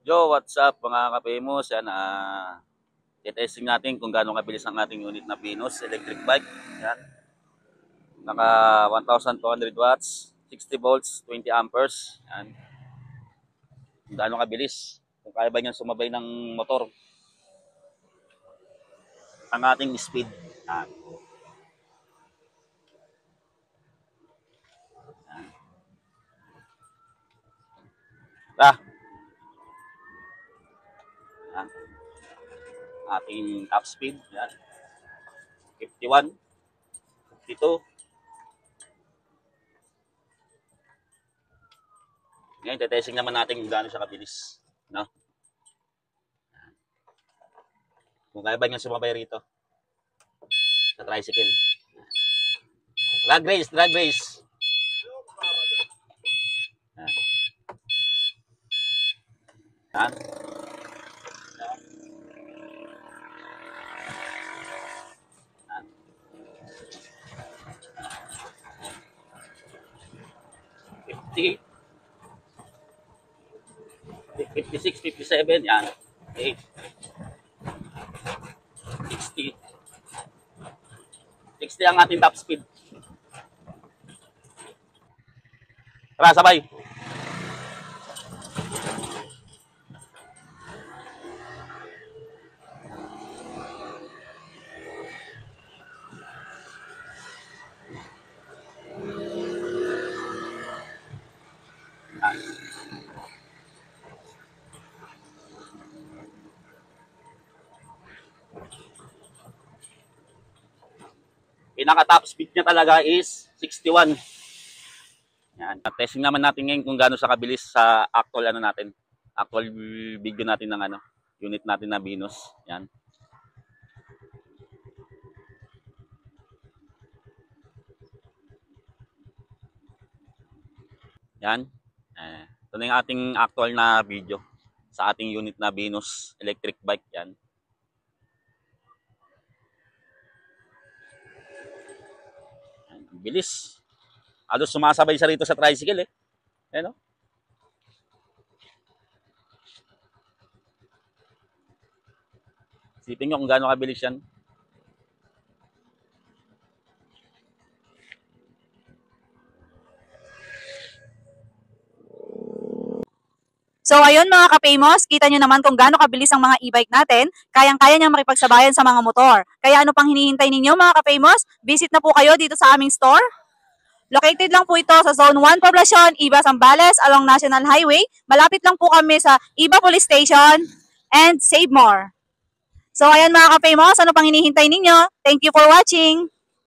Yo, what's up mga ka-famous? Yan, testing natin kung gaano kabilis ang ating unit na Venus electric bike. Yan. Naka 1,200 watts, 60 volts, 20 amperes. Yan. Kung gaano kabilis. Kung kaya ba niyang sumabay ng motor. Ang ating speed. Yan. Yan. Ah, yan. Ating top speed. Yan. 51, 52. Ngayon, testing naman natin kung gaano siya kabilis. No? Kung kaya ba niyang sumabay rito sa tricycle. Drag race, drag race. Yan. Yan. 50, 56, 57, yan. 8, 60. 60 ang ating top speed. Tara, sabay. Pinaka-top speed niya talaga is 61. Yan. Testing naman natin ngayon kung gaano sa kabilis sa actual actual video natin ng unit natin na Venus. Yan. Yan. Ito na yung ating actual na video sa ating unit na Venus electric bike. Yan. Bilis. Halos sumasabay siya rito sa tricycle eh. Ayan o. Isipin nyo kung gaano kabilis yan. So ayun mga ka-famous, kita nyo naman kung gaano kabilis ang mga e-bike natin, kayang-kaya niyang makipagsabayan sa mga motor. Kaya ano pang hinihintay ninyo mga ka-famous? Visit na po kayo dito sa aming store. Located lang po ito sa Zone 1 Poblacion, Iba, Zambales, along National Highway. Malapit lang po kami sa Iba Police Station and Save More. So ayan mga ka-famous, ano pang hinihintay ninyo? Thank you for watching!